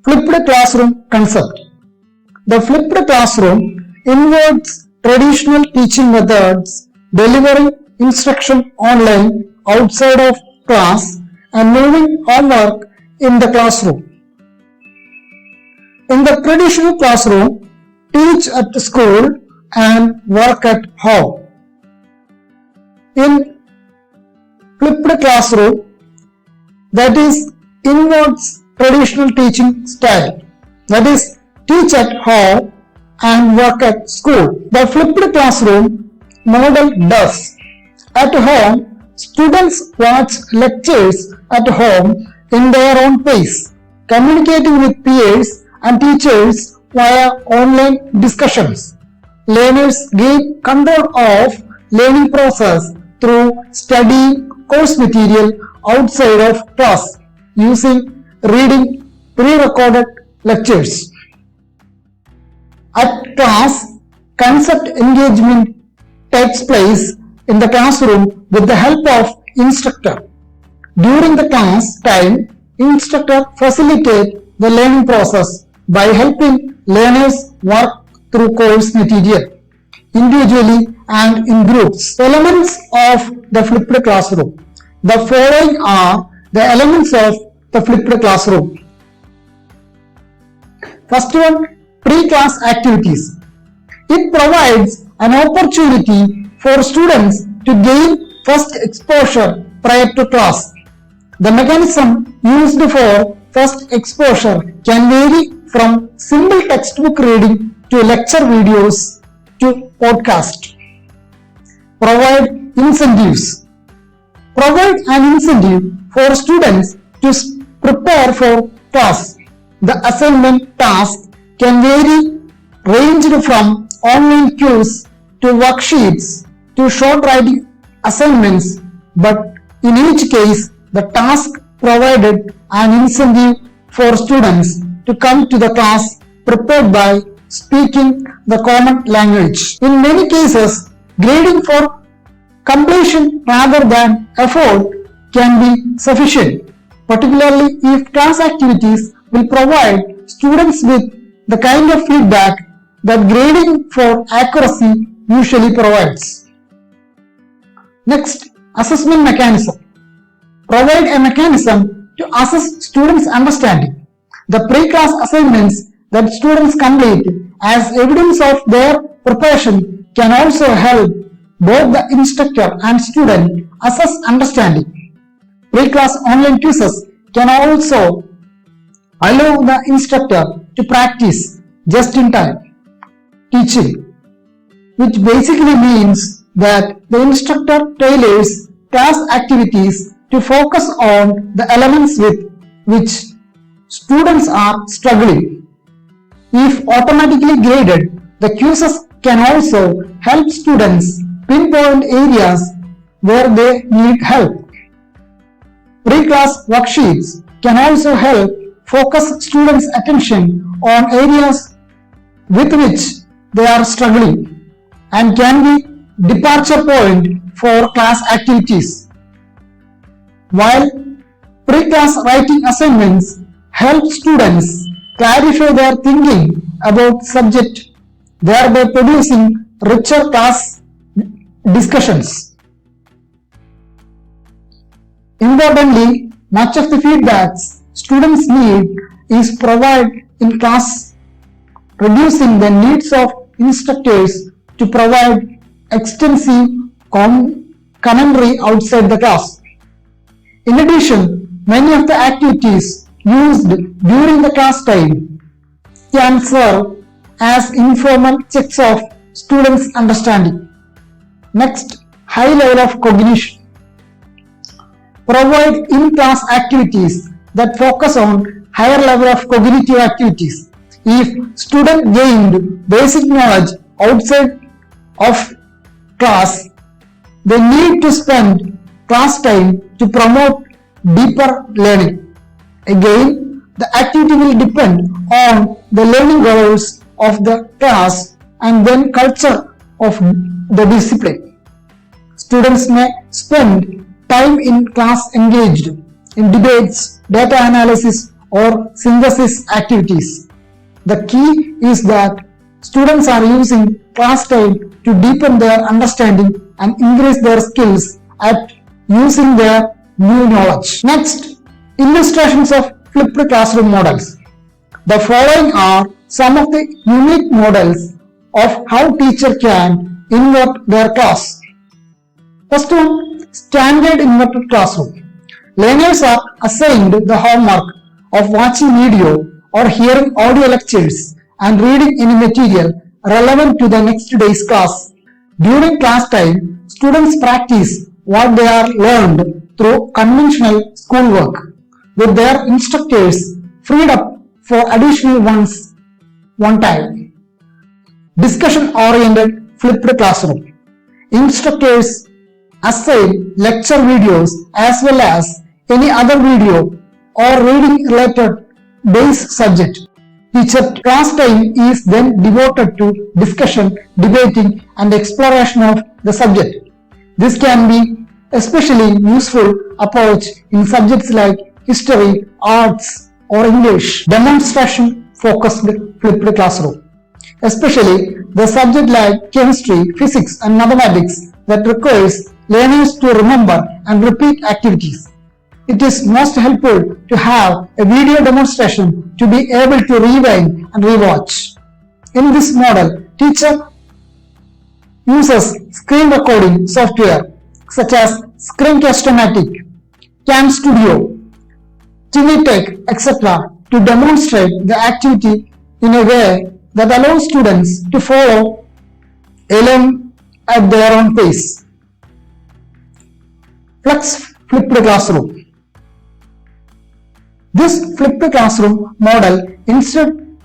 Flipped classroom concept. The flipped classroom inverts traditional teaching methods, delivering instruction online outside of class and moving homework in the classroom. In the traditional classroom, teach at school and work at home. In flipped classroom, that is inverts traditional teaching style, that is teach at home and work at school. The flipped classroom model does. At home, students watch lectures at home in their own pace, communicating with peers and teachers via online discussions. Learners gain control of learning process through studying course material outside of class using reading pre-recorded lectures. At class, concept engagement takes place in the classroom with the help of instructor. During the class time, instructor facilitates the learning process by helping learners work through course material individually and in groups. Elements of the flipped classroom. The following are the elements of the flipped classroom. First one, pre-class activities. It provides an opportunity for students to gain first exposure prior to class. The mechanism used for first exposure can vary from simple textbook reading to lecture videos to podcast. Provide incentives. Provide an incentive for students to prepare for class. The assignment task can vary, ranged from online quiz to worksheets to short writing assignments, but in each case, the task provided an incentive for students to come to the class prepared by speaking the common language. In many cases, grading for completion rather than effort can be sufficient, particularly if class activities will provide students with the kind of feedback that grading for accuracy usually provides. Next, assessment mechanism. Provide a mechanism to assess students' understanding. The pre-class assignments that students complete as evidence of their preparation can also help both the instructor and student assess understanding. Pre-class online quizzes can also allow the instructor to practice just-in-time teaching, which basically means that the instructor tailors class activities to focus on the elements with which students are struggling. If automatically graded, the quizzes can also help students pinpoint areas where they need help. Pre-class worksheets can also help focus students' attention on areas with which they are struggling and can be departure point for class activities. While pre-class writing assignments help students clarify their thinking about subject, thereby producing richer class discussions. Importantly, much of the feedbacks students need is provided in class, reducing the needs of instructors to provide extensive commentary outside the class. In addition, many of the activities used during the class time can serve as informal checks of students' understanding. Next, high level of cognition. Provide in-class activities that focus on higher level of cognitive activities. If student gained basic knowledge outside of class, they need to spend class time to promote deeper learning. Again, the activity will depend on the learning goals of the class and then culture of the discipline. Students may spend time in class engaged in debates, data analysis, or synthesis activities. The key is that students are using class time to deepen their understanding and increase their skills at using their new knowledge. Next, illustrations of flipped classroom models. The following are some of the unique models of how teacher can invert their class. First one, standard inverted classroom. Learners are assigned the homework of watching video or hearing audio lectures and reading any material relevant to the next day's class. During class time, students practice what they are learned through conventional schoolwork, with their instructors freed up for additional ones one time. Discussion-oriented flipped classroom. Instructors assign lecture videos as well as any other video or reading related base subject. Teacher class time is then devoted to discussion, debating and exploration of the subject. This can be especially useful approach in subjects like history, arts or English. Demonstration focused flipped classroom. Especially the subject like chemistry, physics and mathematics that requires learners to remember and repeat activities. It is most helpful to have a video demonstration to be able to rewind and rewatch. In this model, teacher uses screen recording software such as Screencast-O-Matic, Cam Studio, Tinitech, etc. to demonstrate the activity in a way that allows students to follow along at their own pace. Flex flipped classroom. This flipped classroom model instead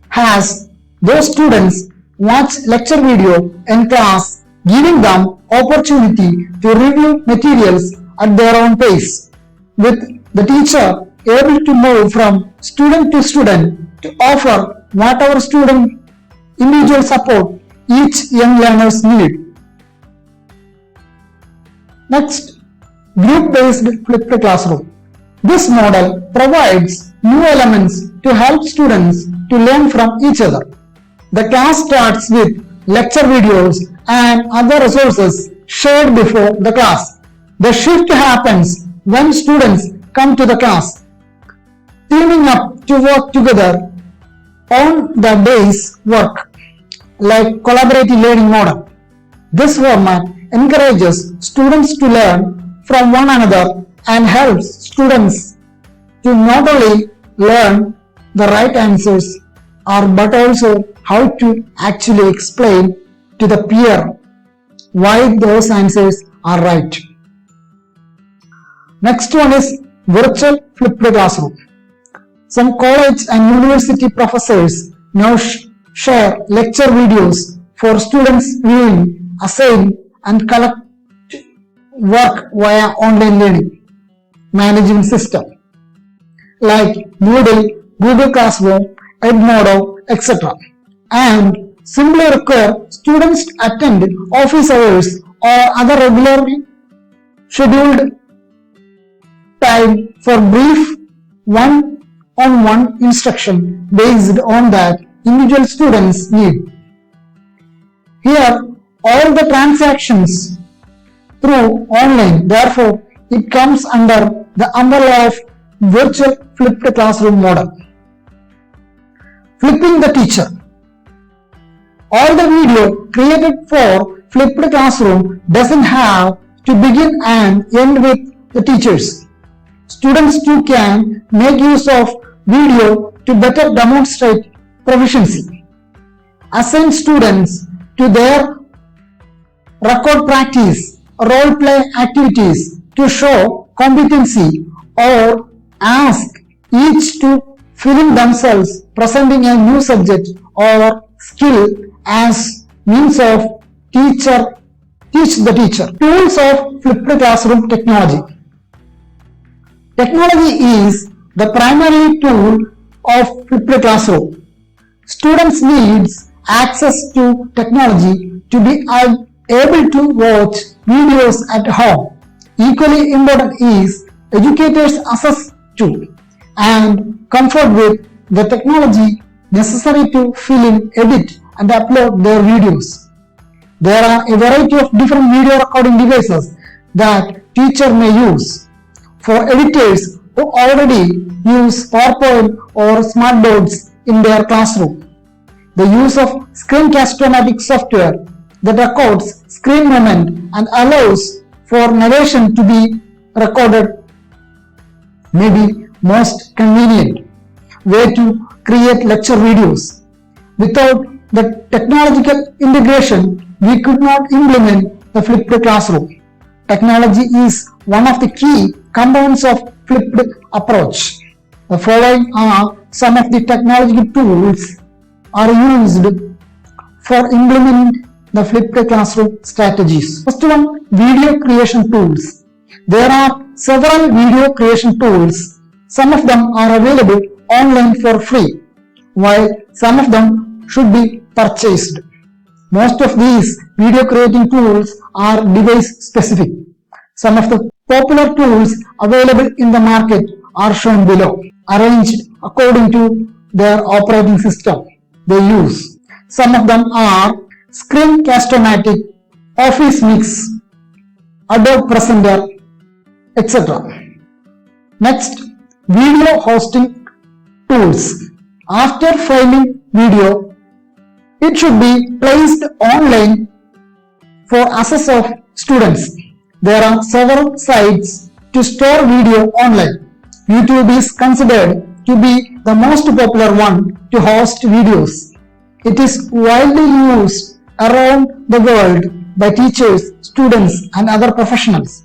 has those students watch lecture video in class, giving them opportunity to review materials at their own pace, with the teacher able to move from student to student to offer whatever student individual support each young learners need. Next, group-based flipped classroom. This model provides new elements to help students to learn from each other. The class starts with lecture videos and other resources shared before the class. The shift happens when students come to the class, teaming up to work together on the day's work, like collaborative learning model. This format encourages students to learn from one another and helps students to not only learn the right answers but also how to actually explain to the peer why those answers are right. Next one is virtual flipped classroom. Some college and university professors now share lecture videos for students viewing, assign and collect work via online learning management system like Moodle, Google Classroom, Edmodo, etc. and simply require students to attend office hours or other regularly scheduled time for brief one-on-one instruction based on that individual students' need. Here, all the transactions through online, therefore, it comes under the umbrella of virtual flipped classroom model. Flipping the teacher. All the video created for flipped classroom doesn't have to begin and end with the teachers. Students too can make use of video to better demonstrate proficiency. Assign students to their record practice, role play activities to show competency, or ask each to film themselves presenting a new subject or skill as means of teach the teacher. Tools of flipped classroom technology. Technology is the primary tool of flipped classroom. Students need access to technology to be able to watch videos at home. Equally important is educators' access to and comfort with the technology necessary to film, edit, and upload their videos. There are a variety of different video recording devices that teacher may use. For editors who already use PowerPoint or smartboards in their classroom, the use of screencast-o-matic software that records screen movement and allows for narration to be recorded may be most convenient way to create lecture videos. Without the technological integration, we could not implement the flipped classroom. Technology is one of the key components of flipped approach. The following are some of the technological tools are used for implementing the flipped classroom strategies. First one, video creation tools. There are several video creation tools. Some of them are available online for free, while some of them should be purchased. Most of these video creating tools are device specific. Some of the popular tools available in the market are shown below, arranged according to their operating system they use. Some of them are Screencast-O-Matic, Office Mix, Adobe Presenter, etc. Next, video hosting tools. After filing video, it should be placed online for access of students. There are several sites to store video online. YouTube is considered to be the most popular one to host videos. It is widely used around the world by teachers, students, and other professionals.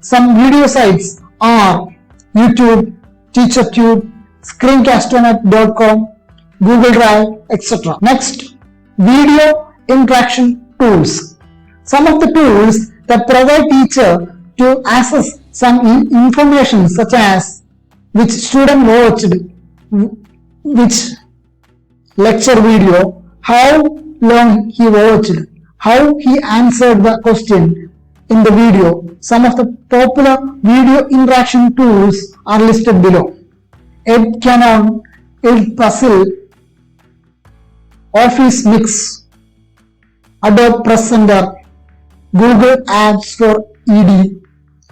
Some video sites are YouTube, TeacherTube, Screencast-O-Matic.com, Google Drive, etc. Next, video interaction tools. Some of the tools that provide teacher to access some information such as which student watched which lecture video, how long he watched, how he answered the question in the video. Some of the popular video interaction tools are listed below. Edcanon, Edpuzzle, Office Mix, Adobe Presenter, Google Apps for ED,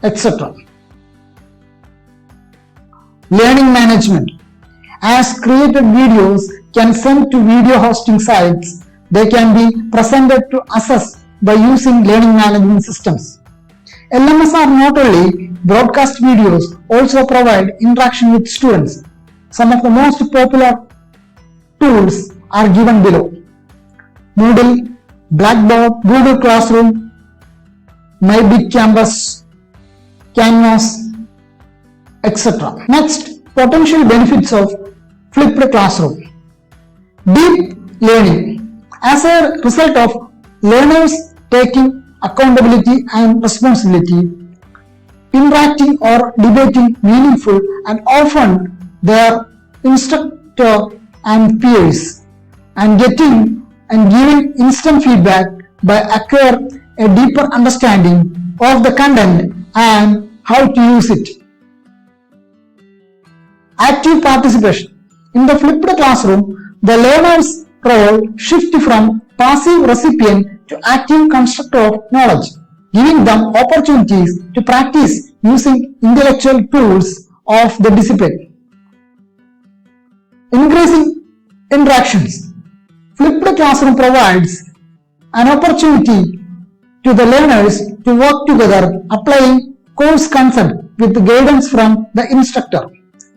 etc. Learning management. As created videos can send to video hosting sites, they can be presented to assess by using learning management systems. LMS are not only broadcast videos, also provide interaction with students. Some of the most popular tools are given below: Moodle, Blackboard, Google Classroom, MyBigCampus, Canvas, etc. Next, potential benefits of flipped classroom. Deep learning. As a result of learners taking accountability and responsibility, interacting or debating meaningful and often their instructor and peers, and getting and giving instant feedback by acquire a deeper understanding of the content and how to use it. Active participation. In the flipped classroom, the learner's role shifts from passive recipient to active constructor of knowledge, giving them opportunities to practice using intellectual tools of the discipline. Increasing interactions. Flipped classroom provides an opportunity to the learners to work together, applying course content with guidance from the instructor.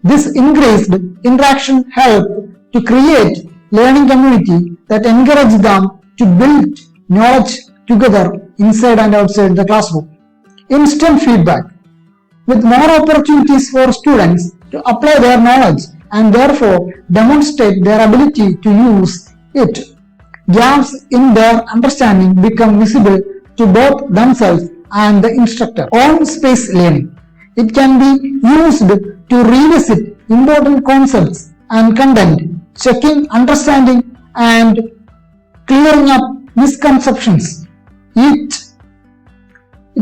This increased interaction helps to create learning community that encourage them to build knowledge together inside and outside the classroom. Instant feedback. With more opportunities for students to apply their knowledge and therefore demonstrate their ability to use it, gaps in their understanding become visible to both themselves and the instructor. On-space learning. It can be used to revisit important concepts and content, checking understanding and clearing up misconceptions. It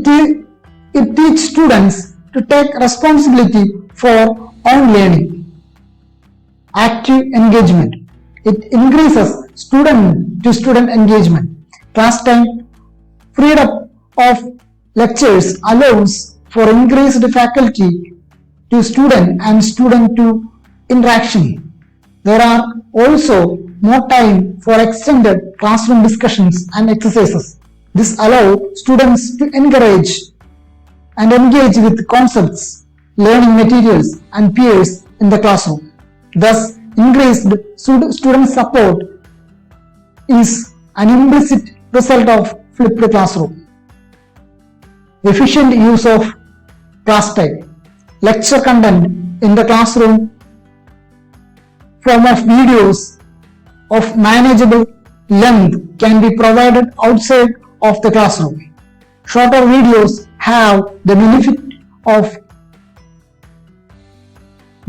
teaches students to take responsibility for own learning. Active engagement. It increases student-to-student engagement. Class time freed up of lectures allows for increased faculty to student and student to interaction. There are also more time for extended classroom discussions and exercises. This allows students to encourage and engage with concepts, learning materials and peers in the classroom. Thus, increased student support is an implicit result of flipped classroom. Efficient use of class time. Lecture content in the classroom form of videos of manageable length can be provided outside of the classroom. Shorter videos have the benefit of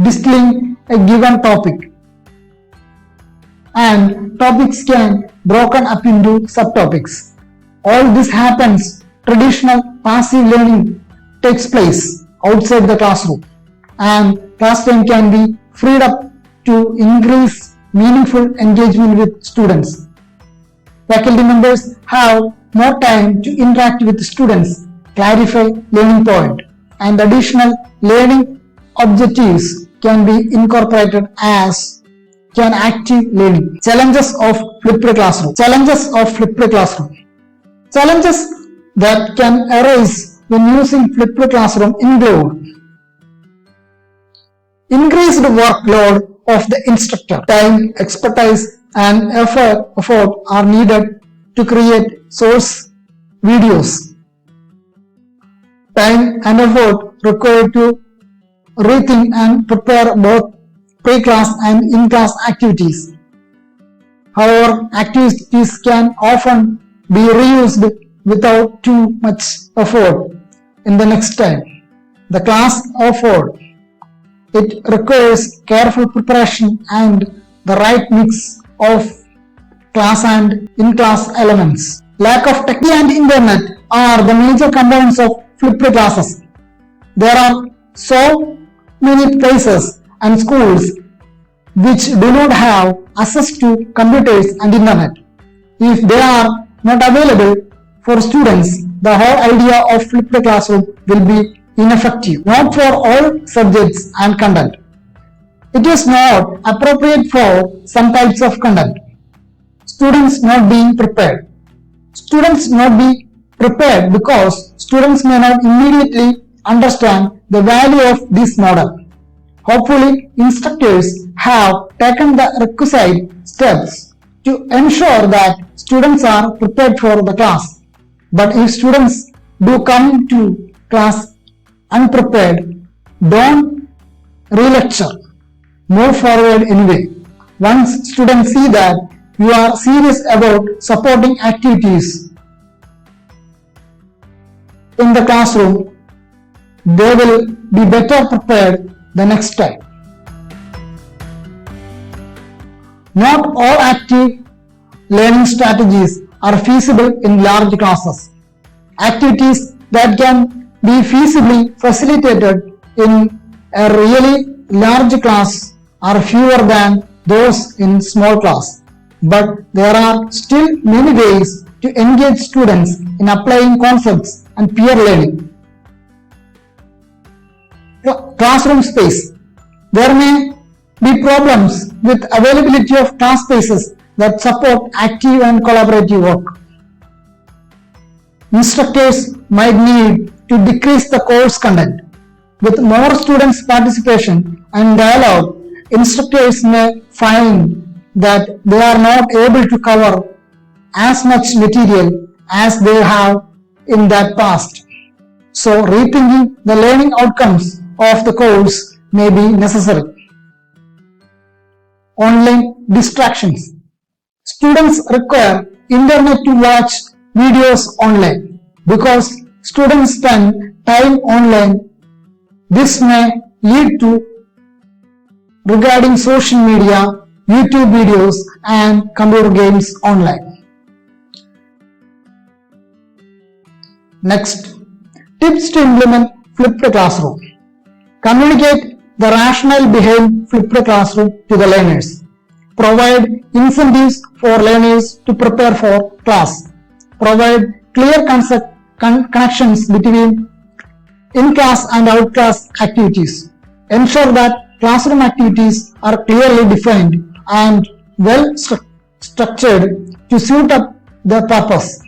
distilling a given topic, and topics can be broken up into subtopics. All this happens. Traditional passive learning takes place outside the classroom, and class time can be freed up to increase meaningful engagement with students. Faculty members have more time to interact with students, clarify learning point, and additional learning objectives can be incorporated as can active learning. Challenges of flipped classroom. Challenges of flipped classroom. Challenges that can arise when using flipped classroom include increased workload of the instructor. Time, expertise, and effort are needed to create source videos. Time and effort required to rethink and prepare both pre-class and in-class activities. However, activities can often be reused without too much effort in the next time. The class effort. It requires careful preparation and the right mix of class and in-class elements. Lack of technology and internet are the major components of flipped classes. There are so many places and schools which do not have access to computers and internet. If they are not available for students, the whole idea of flipped classroom will be ineffective. Not for all subjects and content. It is not appropriate for some types of content. Students not being prepared. Students not be prepared because students may not immediately understand the value of this model. Hopefully, instructors have taken the requisite steps to ensure that students are prepared for the class. But if students do come to class unprepared, don't re-lecture. Move forward anyway. Once students see that you are serious about supporting activities in the classroom, they will be better prepared the next time. Not all active learning strategies are feasible in large classes. Activities that can be feasibly facilitated in a really large class are fewer than those in small class. But there are still many ways to engage students in applying concepts and peer learning. Classroom space. There may be problems with availability of class spaces that support active and collaborative work. Instructors might need to decrease the course content. With more students' participation and dialogue, instructors may find that they are not able to cover as much material as they have in that past. So, rethinking the learning outcomes of the course may be necessary. Online distractions. Students require internet to watch videos online. Because students spend time online, this may lead to regarding social media, YouTube videos, and computer games online. Next, tips to implement flipped classroom. Communicate the rationale behind flipped classroom to the learners. Provide incentives for learners to prepare for class. Provide clear connections between in-class and out-class activities. Ensure that classroom activities are clearly defined and well structured to suit up the purpose.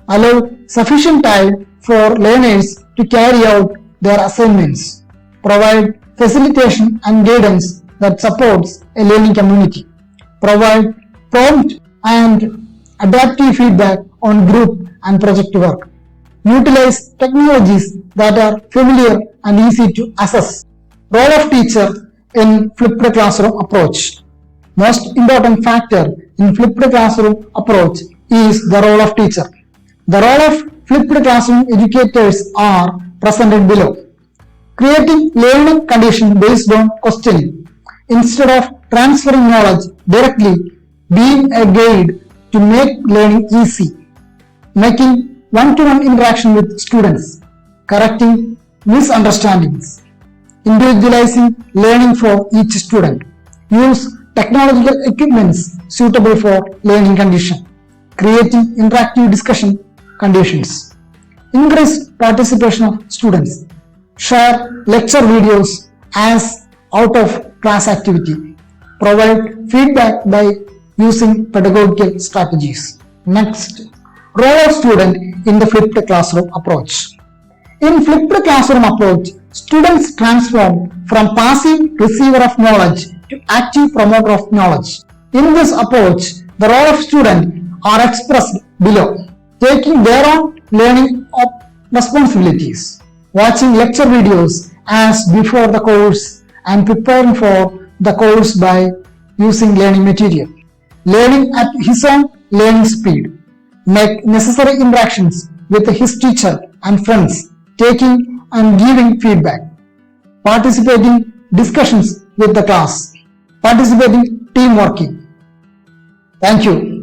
Allow sufficient time for learners to carry out their assignments. Provide facilitation and guidance that supports a learning community. Provide prompt and adaptive feedback on group and project work. Utilize technologies that are familiar and easy to access. Role of teacher in flipped classroom approach. Most important factor in flipped classroom approach is the role of teacher. The role of flipped classroom educators are presented below. Creating learning conditions based on questioning. Instead of transferring knowledge directly, being a guide to make learning easy. Making one-to-one interaction with students. Correcting misunderstandings. Individualizing learning for each student. Use technological equipments suitable for learning condition. Creating interactive discussion conditions. Increase participation of students. Share lecture videos as out-of-class activity. Provide feedback by using pedagogical strategies. Next, role of student in the flipped classroom approach. In flipped classroom approach, students transform from passive receiver of knowledge to active promoter of knowledge. In this approach, the role of student are expressed below. Taking their own learning responsibilities. Watching lecture videos as before the course and preparing for the course by using learning material. Learning at his own learning speed. Make necessary interactions with his teacher and friends, taking and giving feedback. Participating discussions with the class. Participating team working. Thank you.